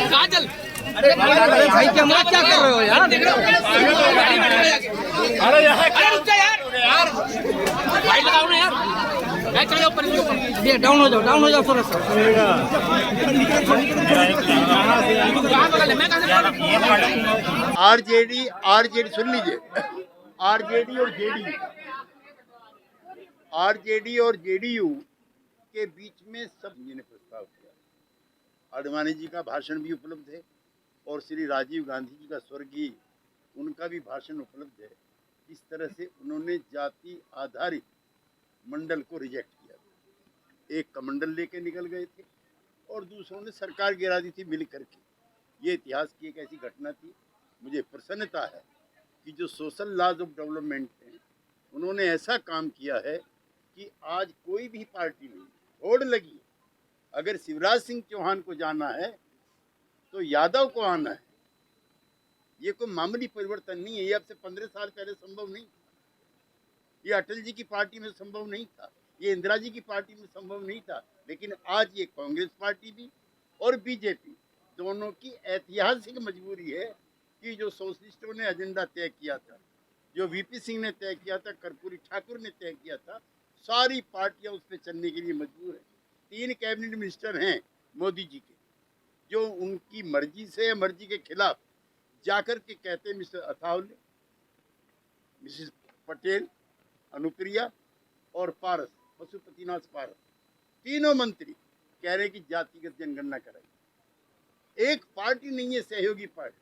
काजल, अरे भाई क्या मत क्या कर रहे हो यार? अरे रुक जा यार, भाई लगाओ ना यार। चलो ऊपर, ये डाउन हो जाओ थोड़ा सा। आरजेडी सुन लीजिए, आरजेडी और जेडीयू के बीच में सब ने प्रस्ताव किया। आडवाणी जी का भाषण भी उपलब्ध है और श्री राजीव गांधी जी का स्वर्गीय उनका भी भाषण उपलब्ध है। इस तरह से उन्होंने जाति आधारित मंडल को रिजेक्ट किया। एक कमंडल लेके निकल गए थे और दूसरों ने सरकार गिरा दी थी मिल करके। ये इतिहास की एक ऐसी घटना थी। मुझे प्रसन्नता है कि जो सोशल लॉज ऑफ डेवलपमेंट हैं उन्होंने ऐसा काम किया है कि आज कोई भी पार्टी नहीं, होड़ लगी। अगर शिवराज सिंह चौहान को जाना है तो यादव को आना है। ये कोई मामूली परिवर्तन नहीं है। ये अब से 15 साल पहले संभव नहीं था। ये अटल जी की पार्टी में संभव नहीं था, ये इंदिरा जी की पार्टी में संभव नहीं था। लेकिन आज ये कांग्रेस पार्टी भी और बीजेपी दोनों की ऐतिहासिक मजबूरी है कि जो सोशलिस्टों ने एजेंडा तय किया था, जो वीपी सिंह ने तय किया था, कर्पूरी ठाकुर ने तय किया था, सारी पार्टियां उस पर चलने के लिए मजबूर है। 3 कैबिनेट मिनिस्टर हैं मोदी जी के, जो उनकी मर्जी से मर्जी के खिलाफ जाकर के कहते हैं, मिस्टर अथावले, मिसेस पटेल, अनुप्रिया और पारस, पशुपतिनाथ पारस, तीनों मंत्री कह रहे हैं कि जातिगत जनगणना कराई। एक पार्टी नहीं है सहयोगी पार्टी,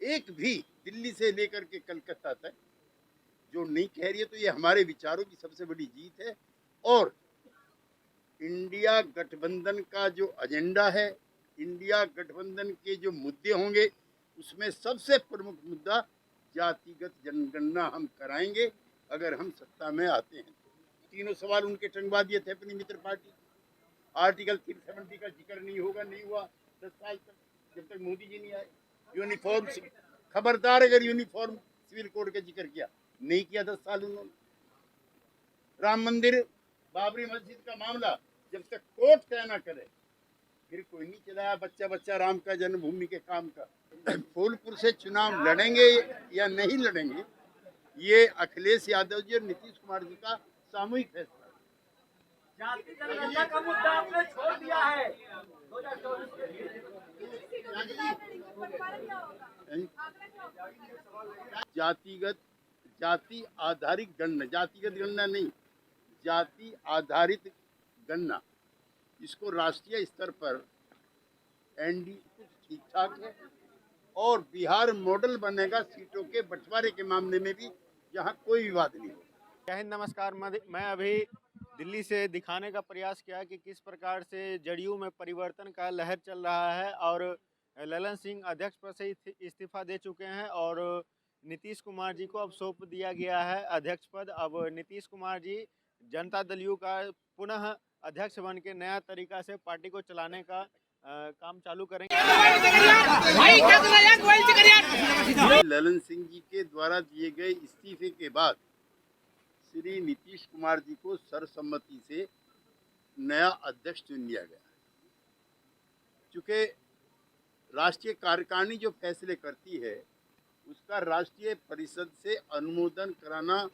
एक भी दिल्ली से लेकर के कलकत्ता तक जो नहीं कह रही है। तो ये हमारे विचारों की सबसे बड़ी जीत है। और इंडिया गठबंधन का जो एजेंडा है, इंडिया गठबंधन के जो मुद्दे होंगे, उसमें सबसे प्रमुख मुद्दा जातिगत जनगणना हम कराएंगे अगर हम सत्ता में आते हैं। तीनों सवाल उनके टंगवा दिए थे अपनी मित्र पार्टी। आर्टिकल 370 का जिक्र नहीं होगा, नहीं हुआ 10 साल तक, जब तक मोदी जी नहीं आए। यूनिफॉर्म, खबरदार अगर यूनिफॉर्म सिविल कोड का जिक्र किया, नहीं किया 10 साल उन्होंने। राम मंदिर, बाबरी मस्जिद का मामला जब तक कोर्ट तय ना करे फिर कोई नहीं चलाया। बच्चा राम का जन्मभूमि के काम का। फूलपुर से चुनाव लड़ेंगे या नहीं लड़ेंगे, ये अखिलेश यादव जी और नीतीश कुमार जी का सामूहिक फैसला है। जाति जनगणना का मुद्दा आपने छोड़ दिया है 2024 के लिए। जाति आधारित गणना, जातिगत गणना नहीं, जाति आधारित गणना, इसको राष्ट्रीय स्तर पर एनडी कुछ ठीक ठाक है और बिहार मॉडल बनेगा सीटों के बंटवारे के मामले में भी, जहां कोई विवाद नहीं हो। जय हिंद, नमस्कार। मैं अभी दिल्ली से दिखाने का प्रयास किया कि किस प्रकार से जदयू में परिवर्तन का लहर चल रहा है और ललन सिंह अध्यक्ष पद से इस्तीफा दे चुके हैं और नीतीश कुमार जी को अब सौंप दिया गया है अध्यक्ष पद। अब नीतीश कुमार जी जनता दल यू का पुनः अध्यक्ष बन के नया तरीका से पार्टी को चलाने का काम चालू करेंगे। ललन सिंह जी के द्वारा दिए गए इस्तीफे के बाद श्री नीतीश कुमार जी को सर्वसम्मति से नया अध्यक्ष चुन लिया गया। चूँकि राष्ट्रीय कार्यकारिणी जो फैसले करती है उसका राष्ट्रीय परिषद से अनुमोदन कराना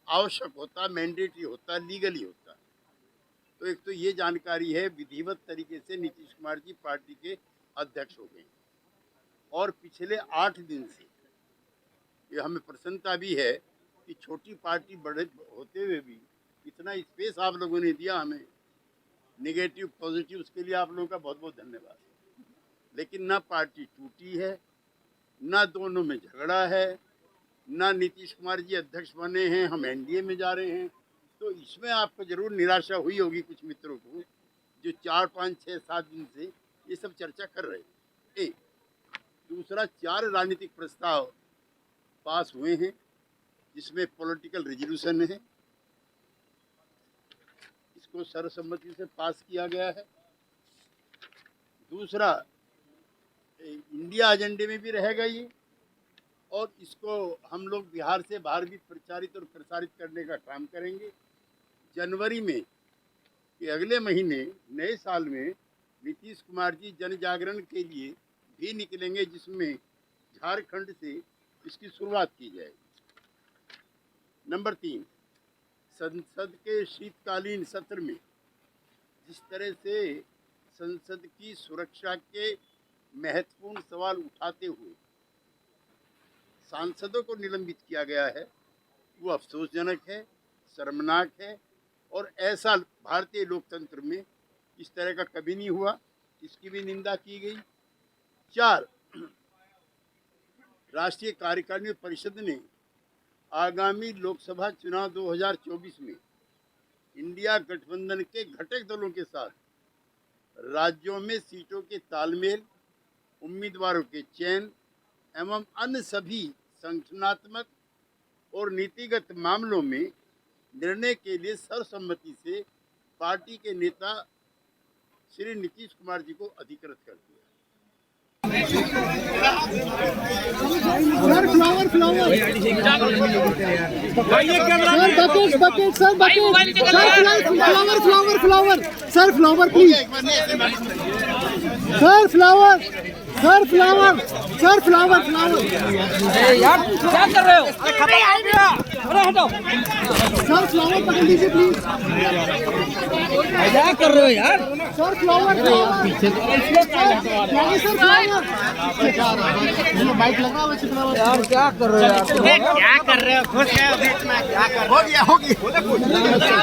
आवश्यक होता, मैंडेटरी होता, लीगली होता। तो एक तो ये जानकारी है, विधिवत तरीके से नीतीश कुमार जी पार्टी के अध्यक्ष हो गए और पिछले 8 दिन से ये हमें प्रसन्नता भी है कि छोटी पार्टी बड़े होते हुए भी इतना स्पेस आप लोगों ने दिया हमें। नेगेटिव पॉजिटिव, उसके लिए आप लोगों का बहुत बहुत धन्यवाद। लेकिन ना पार्टी टूटी है, ना दोनों में झगड़ा है, ना नीतीश कुमार जी अध्यक्ष बने हैं, हम एनडीए में जा रहे हैं। तो इसमें आपको जरूर निराशा हुई होगी कुछ मित्रों को, जो 4, 5, 6, 7 दिन से ये सब चर्चा कर रहे हैं। एक दूसरा, 4 राजनीतिक प्रस्ताव पास हुए हैं जिसमें पॉलिटिकल रेजोल्यूशन है, इसको सर्वसम्मति से पास किया गया है। दूसरा, इंडिया एजेंडे में भी रहेगा ये और इसको हम लोग बिहार से बाहर भी प्रचारित और प्रसारित करने का काम करेंगे। जनवरी में कि अगले महीने नए साल में नीतीश कुमार जी जन जागरण के लिए भी निकलेंगे, जिसमें झारखंड से इसकी शुरुआत की जाएगी। नंबर 3, संसद के शीतकालीन सत्र में जिस तरह से संसद की सुरक्षा के महत्वपूर्ण सवाल उठाते हुए सांसदों को निलंबित किया गया है, वो अफसोसजनक है, शर्मनाक है और ऐसा भारतीय लोकतंत्र में इस तरह का कभी नहीं हुआ, इसकी भी निंदा की गई। 4, राष्ट्रीय कार्यकारिणी परिषद ने आगामी लोकसभा चुनाव 2024 में इंडिया गठबंधन के घटक दलों के साथ राज्यों में सीटों के तालमेल, उम्मीदवारों के चयन एवं अन्य सभी संगठनात्मक और नीतिगत मामलों में निर्णय के लिए सर्वसम्मति से पार्टी के नेता श्री नीतीश कुमार जी को अधिकृत कर दिया। यार क्या कर रहे हो? अरे हटो सर फ्लावर पकड़ लीजिए प्लीज। क्या कर रहे हो यार? सर फ्लावर पीछे सर फ्लावर बाइक लगा हुआ है। यार क्या कर रहे हो यार? क्या कर रहे हो? खुश है बीच में क्या कर रहे हो? हो गया